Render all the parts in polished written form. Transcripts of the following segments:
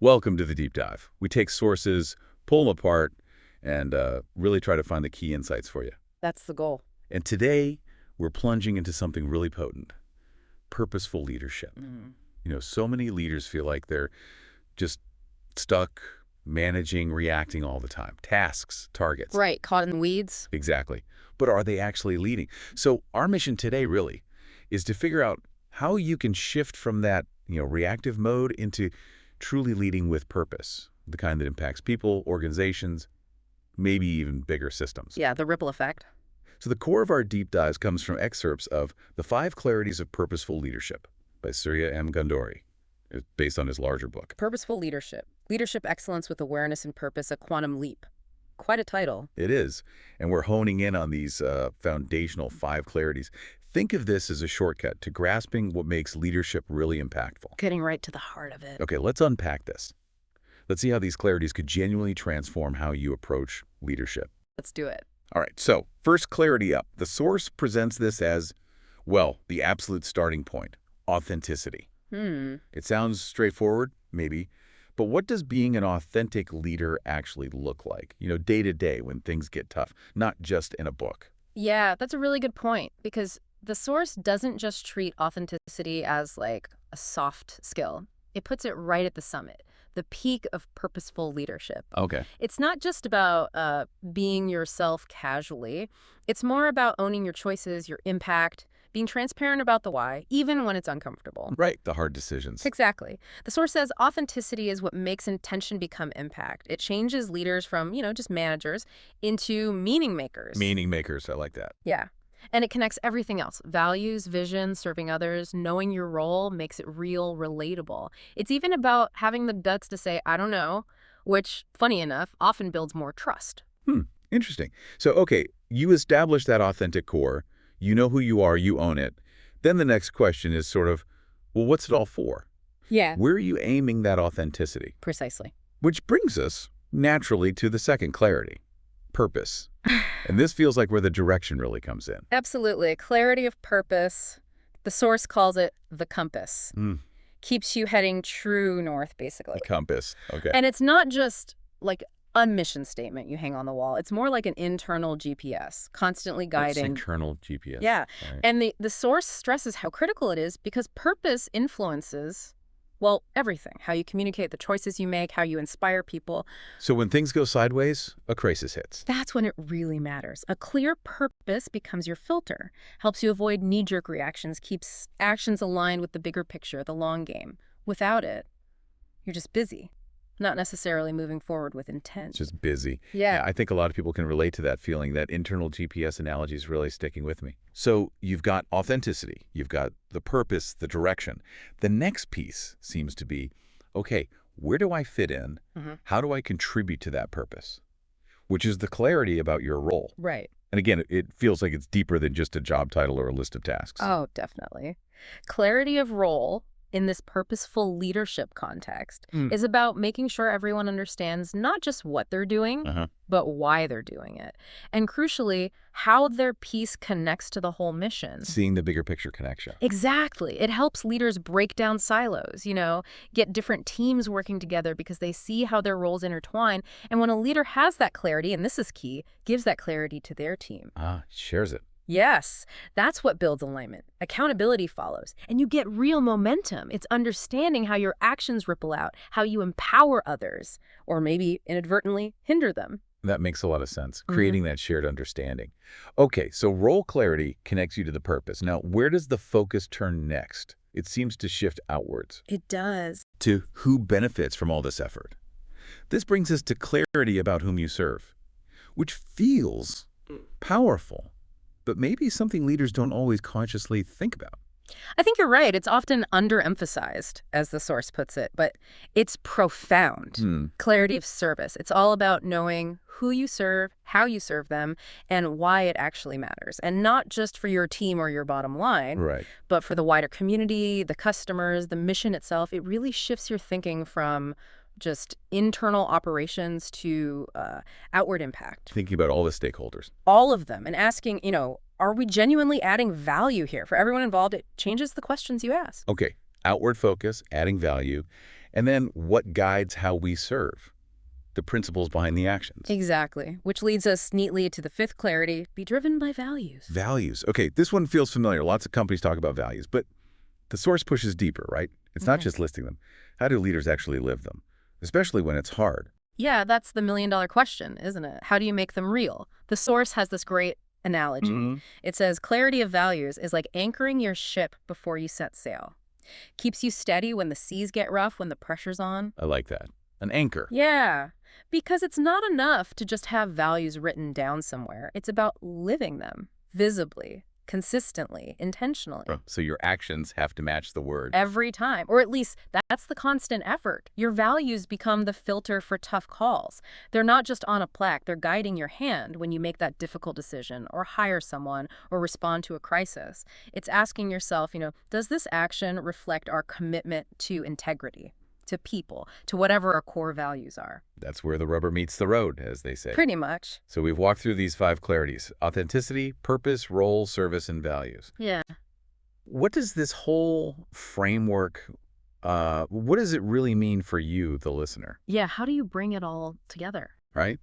Welcome to the deep dive. We take sources, pull them apart, and really try to find the key insights for you. That's the goal. And today, we're plunging into something really potent, purposeful leadership. So many leaders feel like they're just stuck managing, reacting all the time. Tasks, targets. Right, caught in the weeds. Exactly. But are they actually leading? So our mission today really is to figure out how you can shift from that, reactive mode into truly leading with purpose, the kind that impacts people, organizations, maybe even bigger systems. Yeah, the ripple effect. So the core of our deep dives comes from excerpts of The 5 Clarities of Purposeful Leadership by Surya M Ganduri. It's based on his larger book. Purposeful Leadership. Leadership Excellence with Awareness and Purpose, a Quantum Leap. Quite a title. It is. And we're honing in on these foundational 5 clarities. Think of this as a shortcut to grasping what makes leadership really impactful. Getting right to the heart of it. Okay, let's unpack this. Let's see how these clarities could genuinely transform how you approach leadership. Let's do it. All right, so first clarity up. The source presents this as, well, the absolute starting point, authenticity. It sounds straightforward, maybe, but what does being an authentic leader actually look like, day to day when things get tough, not just in a book? Yeah, that's a really good point, because the source doesn't just treat authenticity as like a soft skill. It puts it right at the summit, the peak of purposeful leadership. Okay. It's not just about being yourself casually. It's more about owning your choices, your impact, being transparent about the why, even when it's uncomfortable. Right, the hard decisions. Exactly. The source says authenticity is what makes intention become impact. It changes leaders from, just managers into meaning makers. Meaning makers, I like that. Yeah. And it connects everything else. Values, vision, serving others, knowing your role makes it real, relatable. It's even about having the guts to say, I don't know, which, funny enough, often builds more trust. Interesting. So, okay, you establish that authentic core. You know who you are, you own it. Then the next question is sort of, well, what's it all for? Yeah. Where are you aiming that authenticity? Precisely. Which brings us naturally to the second clarity, purpose. And this feels like where the direction really comes in. Absolutely. Clarity of purpose. The source calls it the compass. Keeps you heading true north, basically. The compass, okay. And it's not just like a mission statement you hang on the wall. It's more like an internal GPS, constantly guiding. Internal GPS. Yeah. Right. And the source stresses how critical it is because purpose influences, well, everything. How you communicate, the choices you make, how you inspire people. So when things go sideways, a crisis hits. That's when it really matters. A clear purpose becomes your filter, helps you avoid knee-jerk reactions, keeps actions aligned with the bigger picture, the long game. Without it, you're just busy. Not necessarily moving forward with intent. Just busy. Yeah. I think a lot of people can relate to that feeling. That internal GPS analogy is really sticking with me. So you've got authenticity. You've got the purpose, the direction. The next piece seems to be, okay, where do I fit in? How do I contribute to that purpose? Which is the clarity about your role. Right. And again, it feels like it's deeper than just a job title or a list of tasks. Oh, definitely. Clarity of role in this purposeful leadership context is about making sure everyone understands not just what they're doing, but why they're doing it. And crucially, how their piece connects to the whole mission. Seeing the bigger picture connection. Exactly. It helps leaders break down silos, get different teams working together because they see how their roles intertwine. And when a leader has that clarity, and this is key, gives that clarity to their team. Shares it. Yes, that's what builds alignment. Accountability follows, and you get real momentum. It's understanding how your actions ripple out, how you empower others, or maybe inadvertently hinder them. That makes a lot of sense, creating that shared understanding. Okay, so role clarity connects you to the purpose. Now, where does the focus turn next? It seems to shift outwards. It does. To who benefits from all this effort. This brings us to clarity about whom you serve, which feels powerful, but maybe something leaders don't always consciously think about. I think you're right. It's often underemphasized, as the source puts it, but it's profound. Clarity of service. It's all about knowing who you serve, how you serve them, and why it actually matters. And not just for your team or your bottom line, but for the wider community, the customers, the mission itself. It really shifts your thinking from just internal operations to outward impact. Thinking about all the stakeholders. All of them. And asking, are we genuinely adding value here? For everyone involved, it changes the questions you ask. Okay, outward focus, adding value. And then what guides how we serve? The principles behind the actions. Exactly, which leads us neatly to the fifth clarity, be driven by values. Values. Okay, this one feels familiar. Lots of companies talk about values, but the source pushes deeper, right? It's not just listing them. How do leaders actually live them? Especially when it's hard. Yeah, that's the million-dollar question, isn't it? How do you make them real? The source has this great analogy. It says, clarity of values is like anchoring your ship before you set sail. Keeps you steady when the seas get rough, when the pressure's on. I like that. An anchor. Yeah, because it's not enough to just have values written down somewhere. It's about living them visibly, consistently, intentionally. So your actions have to match the word. Every time, or at least that's the constant effort. Your values become the filter for tough calls. They're not just on a plaque, they're guiding your hand when you make that difficult decision or hire someone or respond to a crisis. It's asking yourself, does this action reflect our commitment to integrity, to people, to whatever our core values are? That's where the rubber meets the road, as they say. Pretty much. So we've walked through these 5 clarities: authenticity, purpose, role, service, and values. Yeah. What does this whole framework, what does it really mean for you, the listener? Yeah, how do you bring it all together? Right?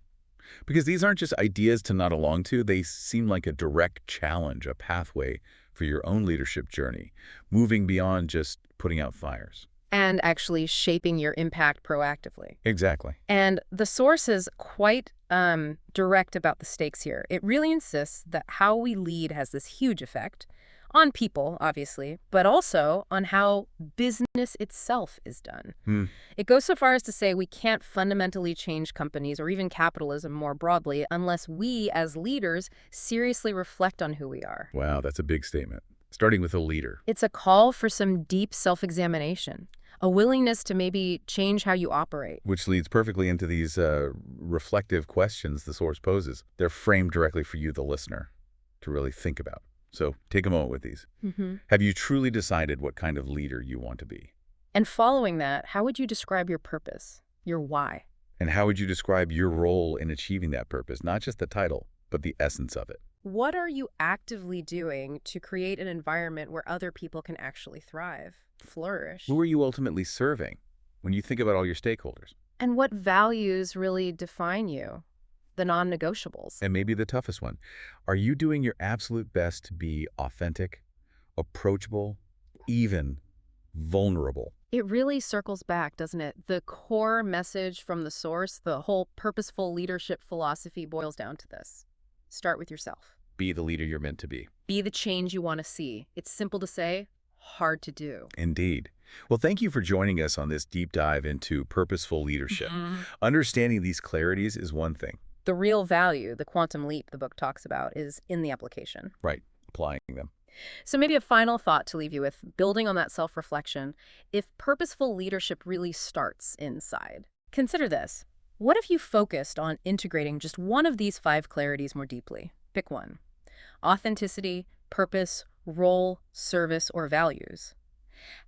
Because these aren't just ideas to nod along to. They seem like a direct challenge, a pathway for your own leadership journey, moving beyond just putting out fires. And actually shaping your impact proactively. Exactly. And the source is quite direct about the stakes here. It really insists that how we lead has this huge effect on people, obviously, but also on how business itself is done. It goes so far as to say we can't fundamentally change companies or even capitalism more broadly unless we, as leaders, seriously reflect on who we are. Wow, that's a big statement. Starting with a leader. It's a call for some deep self-examination, a willingness to maybe change how you operate. Which leads perfectly into these reflective questions the source poses. They're framed directly for you, the listener, to really think about. So take a moment with these. Have you truly decided what kind of leader you want to be? And following that, how would you describe your purpose, your why? And how would you describe your role in achieving that purpose? Not just the title, but the essence of it. What are you actively doing to create an environment where other people can actually thrive, flourish? Who are you ultimately serving when you think about all your stakeholders? And what values really define you? The non-negotiables. And maybe the toughest one. Are you doing your absolute best to be authentic, approachable, even vulnerable? It really circles back, doesn't it? The core message from the source, the whole purposeful leadership philosophy boils down to this. Start with yourself. Be the leader you're meant to be. Be the change you want to see. It's simple to say, hard to do. Indeed. Well, thank you for joining us on this deep dive into purposeful leadership. Understanding these clarities is one thing. The real value, the quantum leap the book talks about, is in the application. Right. Applying them. So maybe a final thought to leave you with, building on that self-reflection. If purposeful leadership really starts inside, consider this. What if you focused on integrating just one of these 5 clarities more deeply? Pick one. Authenticity, purpose, role, service, or values.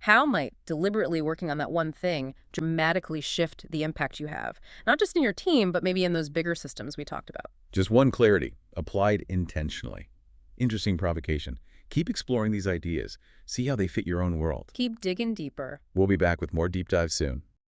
How might deliberately working on that one thing dramatically shift the impact you have? Not just in your team, but maybe in those bigger systems we talked about. Just one clarity, applied intentionally. Interesting provocation. Keep exploring these ideas. See how they fit your own world. Keep digging deeper. We'll be back with more deep dives soon.